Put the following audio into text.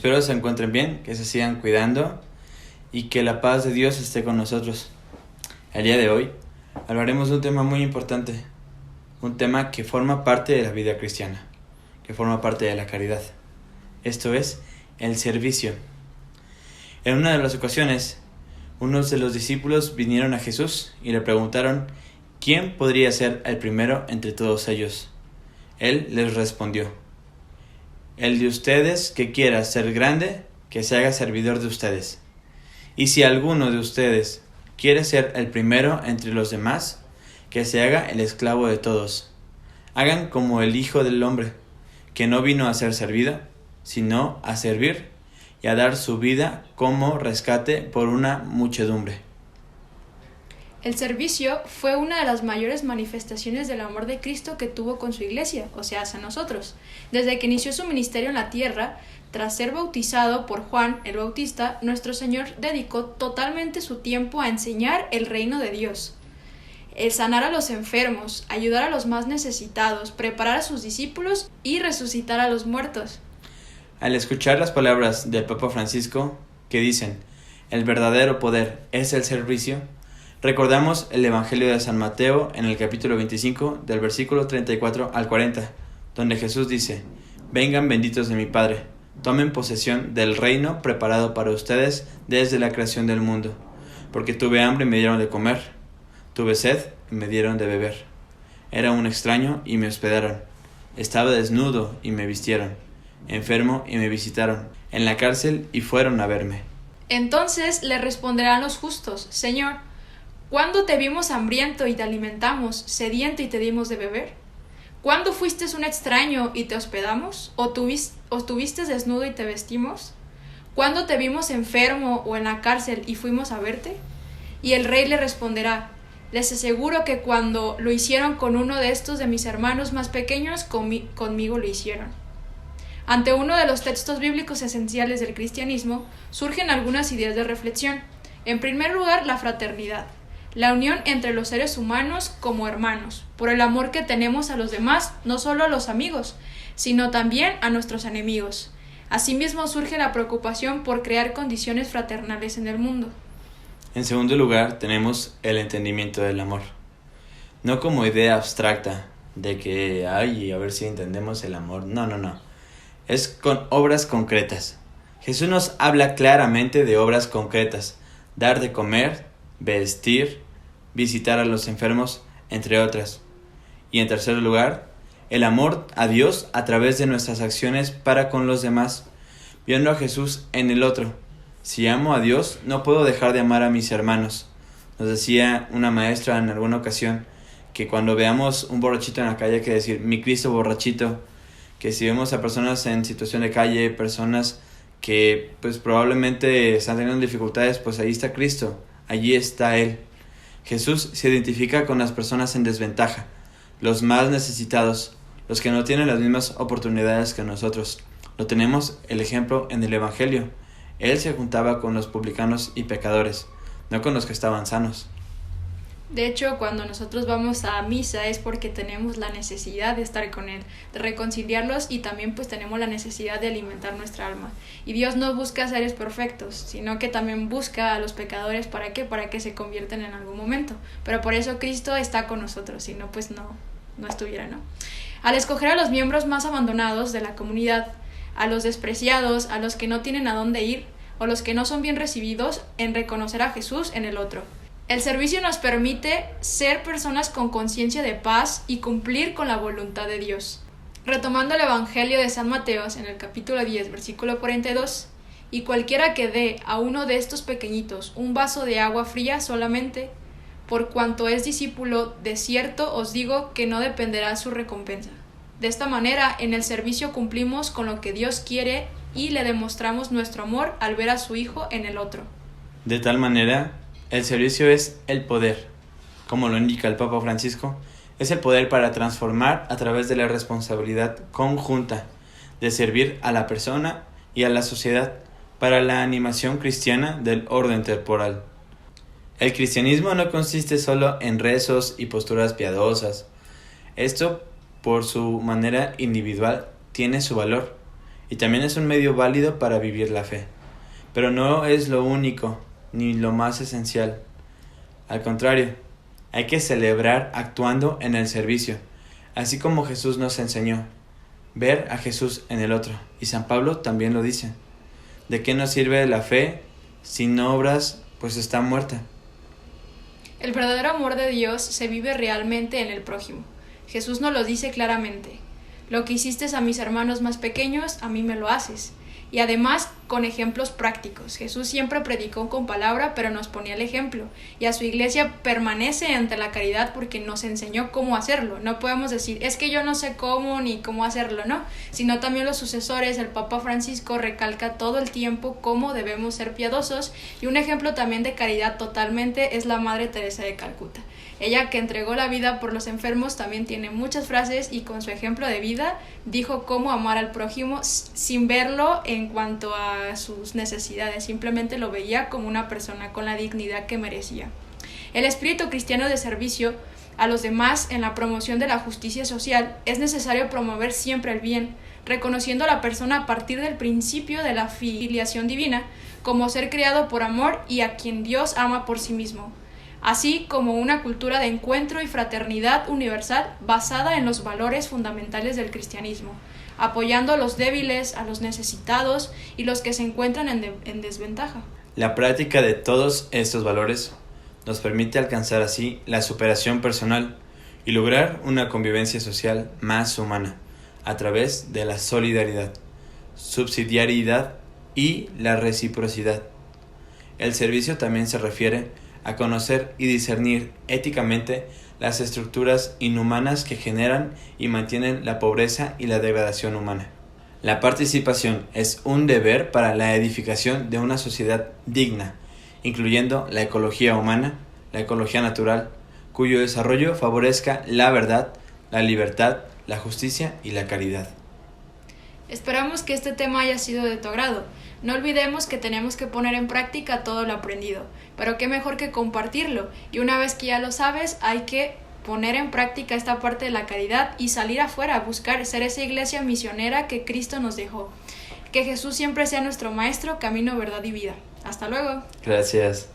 Espero se encuentren bien, que se sigan cuidando y que la paz de Dios esté con nosotros. El día de hoy hablaremos de un tema muy importante, un tema que forma parte de la vida cristiana, que forma parte de la caridad. Esto es el servicio. En una de las ocasiones, unos de los discípulos vinieron a Jesús y le preguntaron quién podría ser el primero entre todos ellos. Él les respondió: el de ustedes que quiera ser grande, que se haga servidor de ustedes. Y si alguno de ustedes quiere ser el primero entre los demás, que se haga el esclavo de todos. Hagan como el Hijo del Hombre, que no vino a ser servido, sino a servir y a dar su vida como rescate por una muchedumbre. El servicio fue una de las mayores manifestaciones del amor de Cristo que tuvo con su iglesia, o sea, hacia nosotros. Desde que inició su ministerio en la tierra, tras ser bautizado por Juan el Bautista, nuestro Señor dedicó totalmente su tiempo a enseñar el reino de Dios. El sanar a los enfermos, ayudar a los más necesitados, preparar a sus discípulos y resucitar a los muertos. Al escuchar las palabras del Papa Francisco, que dicen, el verdadero poder es el servicio, recordamos el Evangelio de San Mateo en el capítulo 25, del versículo 34 al 40, donde Jesús dice, vengan benditos de mi Padre, tomen posesión del reino preparado para ustedes desde la creación del mundo, porque tuve hambre y me dieron de comer, tuve sed y me dieron de beber, era un extraño y me hospedaron, estaba desnudo y me vistieron, enfermo y me visitaron, en la cárcel y fueron a verme. Entonces le responderán los justos, Señor, ¿cuándo te vimos hambriento y te alimentamos, sediento y te dimos de beber? ¿Cuándo fuiste un extraño y te hospedamos? ¿O tuviste desnudo y te vestimos? ¿Cuándo te vimos enfermo o en la cárcel y fuimos a verte? Y el rey le responderá, les aseguro que cuando lo hicieron con uno de estos de mis hermanos más pequeños, conmigo lo hicieron. Ante uno de los textos bíblicos esenciales del cristianismo, surgen algunas ideas de reflexión. En primer lugar, la fraternidad. La unión entre los seres humanos como hermanos, por el amor que tenemos a los demás, no solo a los amigos, sino también a nuestros enemigos. Asimismo surge la preocupación por crear condiciones fraternales en el mundo. En segundo lugar, tenemos el entendimiento del amor. No como idea abstracta de que, a ver si entendemos el amor. No. Es con obras concretas. Jesús nos habla claramente de obras concretas. Dar de comer, vestir, visitar a los enfermos, entre otras. Y en tercer lugar, el amor a Dios a través de nuestras acciones para con los demás, viendo a Jesús en el otro. Si amo a Dios, no puedo dejar de amar a mis hermanos. Nos decía una maestra en alguna ocasión que cuando veamos un borrachito en la calle hay que decir, mi Cristo borrachito. Que si vemos a personas en situación de calle, personas que pues probablemente están teniendo dificultades, pues ahí está Cristo, allí está Él. Jesús se identifica con las personas en desventaja, los más necesitados, los que no tienen las mismas oportunidades que nosotros. Lo tenemos el ejemplo en el Evangelio. Él se juntaba con los publicanos y pecadores, no con los que estaban sanos. De hecho, cuando nosotros vamos a misa es porque tenemos la necesidad de estar con Él, de reconciliarlos y también pues tenemos la necesidad de alimentar nuestra alma. Y Dios no busca seres perfectos, sino que también busca a los pecadores, ¿para qué? Para que se conviertan en algún momento. Pero por eso Cristo está con nosotros, si no pues no estuviera, ¿no? Al escoger a los miembros más abandonados de la comunidad, a los despreciados, a los que no tienen a dónde ir, o los que no son bien recibidos, en reconocer a Jesús en el otro. El servicio nos permite ser personas con conciencia de paz y cumplir con la voluntad de Dios. Retomando el Evangelio de San Mateo en el capítulo 10, versículo 42, y cualquiera que dé a uno de estos pequeñitos un vaso de agua fría solamente, por cuanto es discípulo, de cierto os digo que no dependerá su recompensa. De esta manera, en el servicio cumplimos con lo que Dios quiere y le demostramos nuestro amor al ver a su Hijo en el otro. De tal manera, el servicio es el poder, como lo indica el Papa Francisco, es el poder para transformar a través de la responsabilidad conjunta de servir a la persona y a la sociedad para la animación cristiana del orden temporal. El cristianismo no consiste solo en rezos y posturas piadosas. Esto, por su manera individual, tiene su valor y también es un medio válido para vivir la fe. Pero no es lo único ni lo más esencial. Al contrario, hay que celebrar actuando en el servicio, así como Jesús nos enseñó. Ver a Jesús en el otro. Y San Pablo también lo dice. ¿De qué nos sirve la fe sin obras? Pues está muerta. El verdadero amor de Dios se vive realmente en el prójimo. Jesús nos lo dice claramente. Lo que hiciste a mis hermanos más pequeños, a mí me lo haces. Y además con ejemplos prácticos. Jesús siempre predicó con palabra, pero nos ponía el ejemplo. Y a su iglesia permanece ante la caridad porque nos enseñó cómo hacerlo. No podemos decir, es que yo no sé cómo ni cómo hacerlo, ¿no? Sino también los sucesores, el Papa Francisco recalca todo el tiempo cómo debemos ser piadosos. Y un ejemplo también de caridad totalmente es la Madre Teresa de Calcuta. Ella, que entregó la vida por los enfermos, también tiene muchas frases y con su ejemplo de vida dijo cómo amar al prójimo sin verlo en cuanto a sus necesidades, simplemente lo veía como una persona con la dignidad que merecía. El espíritu cristiano de servicio a los demás en la promoción de la justicia social es necesario promover siempre el bien, reconociendo a la persona a partir del principio de la filiación divina como ser creado por amor y a quien Dios ama por sí mismo, así como una cultura de encuentro y fraternidad universal basada en los valores fundamentales del cristianismo, apoyando a los débiles, a los necesitados y los que se encuentran en desventaja. La práctica de todos estos valores nos permite alcanzar así la superación personal y lograr una convivencia social más humana a través de la solidaridad, subsidiariedad y la reciprocidad. El servicio también se refiere a conocer y discernir éticamente las estructuras inhumanas que generan y mantienen la pobreza y la degradación humana. La participación es un deber para la edificación de una sociedad digna, incluyendo la ecología humana, la ecología natural, cuyo desarrollo favorezca la verdad, la libertad, la justicia y la caridad. Esperamos que este tema haya sido de tu agrado. No olvidemos que tenemos que poner en práctica todo lo aprendido, pero qué mejor que compartirlo, y una vez que ya lo sabes, hay que poner en práctica esta parte de la caridad y salir afuera a buscar ser esa iglesia misionera que Cristo nos dejó. Que Jesús siempre sea nuestro maestro, camino, verdad y vida. Hasta luego. Gracias.